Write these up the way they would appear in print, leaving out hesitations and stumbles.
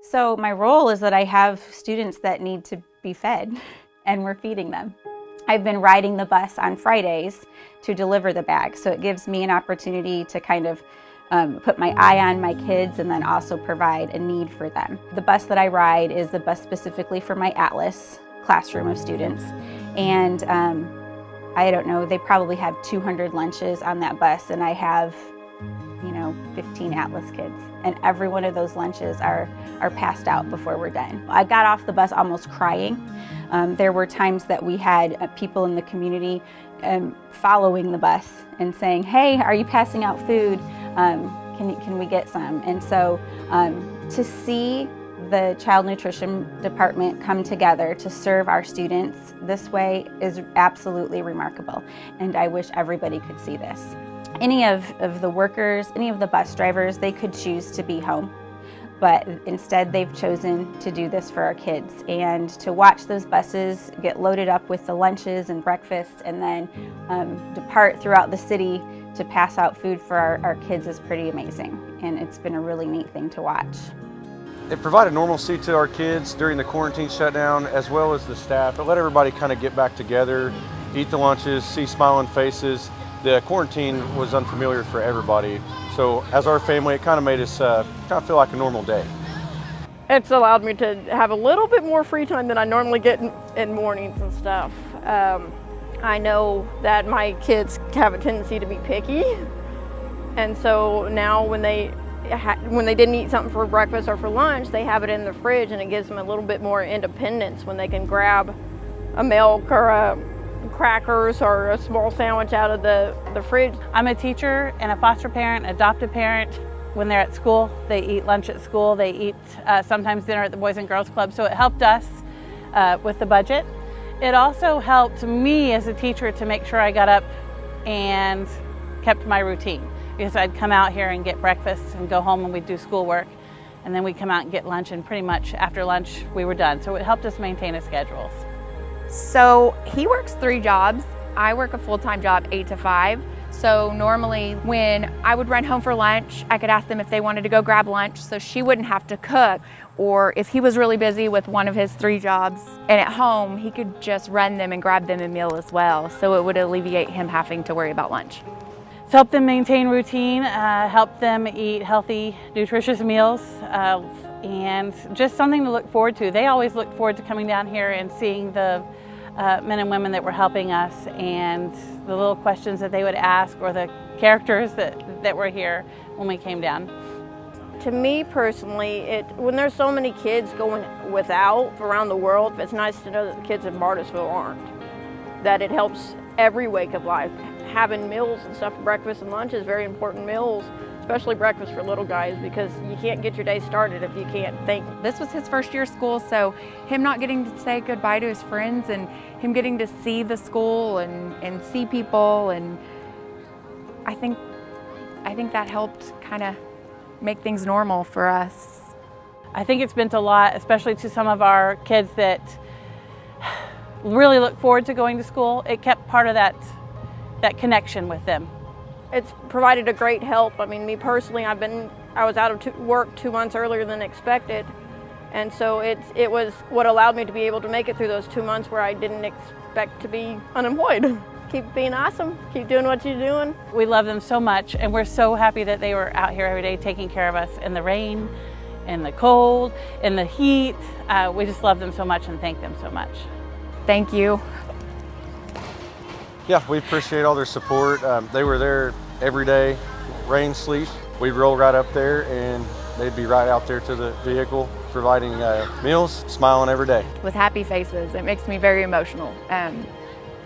So my role is that I have students that need to be fed and we're feeding them. I've been riding the bus on Fridays to deliver the bags, so it gives me an opportunity to kind of put my eye on my kids and then also provide a need for them. The bus that I ride is the bus specifically for my Atlas classroom of students, and I don't know, they probably have 200 lunches on that bus, and I have 15 Atlas kids, and every one of those lunches are passed out before we're done. I got off the bus almost crying. There were times that we had people in the community following the bus and saying, "Hey, are you passing out food? Can we get some?" And so to see the child nutrition department come together to serve our students this way is absolutely remarkable, and I wish everybody could see this. Any of the workers, any of the bus drivers, they could choose to be home, but instead they've chosen to do this for our kids, and to watch those buses get loaded up with the lunches and breakfasts and then depart throughout the city to pass out food for our kids is pretty amazing, and it's been a really neat thing to watch. It provided normalcy to our kids during the quarantine shutdown, as well as the staff. It let everybody kind of get back together, eat the lunches, see smiling faces. The quarantine was unfamiliar for everybody, so as our family, it kind of made us kind of feel like a normal day. It's allowed me to have a little bit more free time than I normally get in mornings and stuff. I know that my kids have a tendency to be picky, and so now when they didn't eat something for breakfast or for lunch, they have it in the fridge, and it gives them a little bit more independence when they can grab a milk or a crackers or a small sandwich out of the fridge. I'm a teacher and a foster parent, adoptive parent. When they're at school, they eat lunch at school, they eat sometimes dinner at the Boys and Girls Club, so it helped us with the budget. It also helped me as a teacher to make sure I got up and kept my routine, because I'd come out here and get breakfast and go home and we'd do schoolwork, and then we'd come out and get lunch, and pretty much after lunch we were done. So it helped us maintain a schedule. So he works 3 jobs. I work a full-time job, 8 to 5. So normally when I would run home for lunch, I could ask them if they wanted to go grab lunch so she wouldn't have to cook. Or if he was really busy with one of his 3 jobs and at home, he could just run them and grab them a meal as well. So it would alleviate him having to worry about lunch. It's helped them maintain routine, helped them eat healthy, nutritious meals, and just something to look forward to. They always looked forward to coming down here and seeing the men and women that were helping us, and the little questions that they would ask, or the characters that were here when we came down. To me personally, when there's so many kids going without around the world, it's nice to know that the kids in Bartlesville aren't. That it helps every wake of life. Having meals and stuff, breakfast and lunch is very important meals, especially breakfast for little guys, because you can't get your day started if you can't think. This was his first year of school, so him not getting to say goodbye to his friends and him getting to see the school and see people, and I think that helped kind of make things normal for us. I think it's meant a lot, especially to some of our kids that really look forward to going to school. It kept part of that connection with them. It's provided a great help. I mean, me personally, I was out of work 2 months earlier than expected, and so it was what allowed me to be able to make it through those 2 months where I didn't expect to be unemployed. Keep being awesome. Keep doing what you're doing. We love them so much, and we're so happy that they were out here every day taking care of us in the rain, in the cold, in the heat. We just love them so much and thank them so much. Thank you. Yeah, we appreciate all their support. They were there every day, rain, sleet. We'd roll right up there and they'd be right out there to the vehicle providing meals, smiling every day. With happy faces. It makes me very emotional.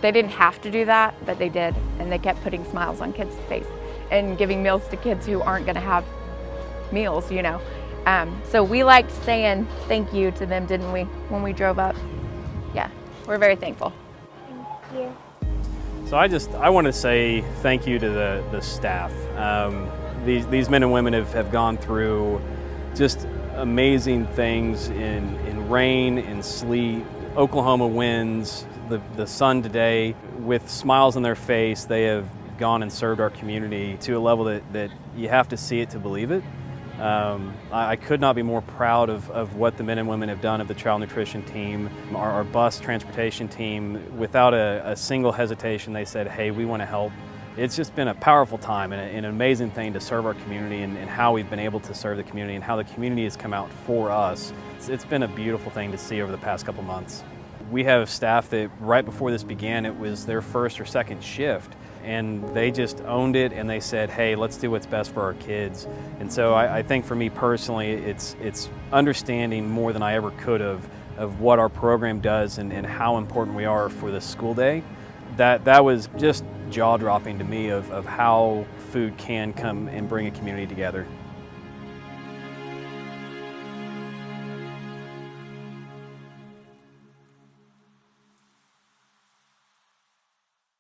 They didn't have to do that, but they did, and they kept putting smiles on kids' face and giving meals to kids who aren't going to have meals, So we liked saying thank you to them, didn't we, when we drove up? Yeah, we're very thankful. Thank you. So I want to say thank you to the staff. These men and women have gone through just amazing things in rain, in sleet, Oklahoma winds, the sun today. With smiles on their face, they have gone and served our community to a level that you have to see it to believe it. I could not be more proud of what the men and women have done of the child nutrition team, our bus transportation team. Without a single hesitation, they said, hey, we want to help. It's just been a powerful time and an amazing thing to serve our community and how we've been able to serve the community and how the community has come out for us. It's been a beautiful thing to see over the past couple months. We have staff that right before this began, it was their first or second shift, and they just owned it and they said, hey, let's do what's best for our kids. And so I think for me personally, it's understanding more than I ever could of what our program does and how important we are for the school day. That was just jaw-dropping to me of how food can come and bring a community together.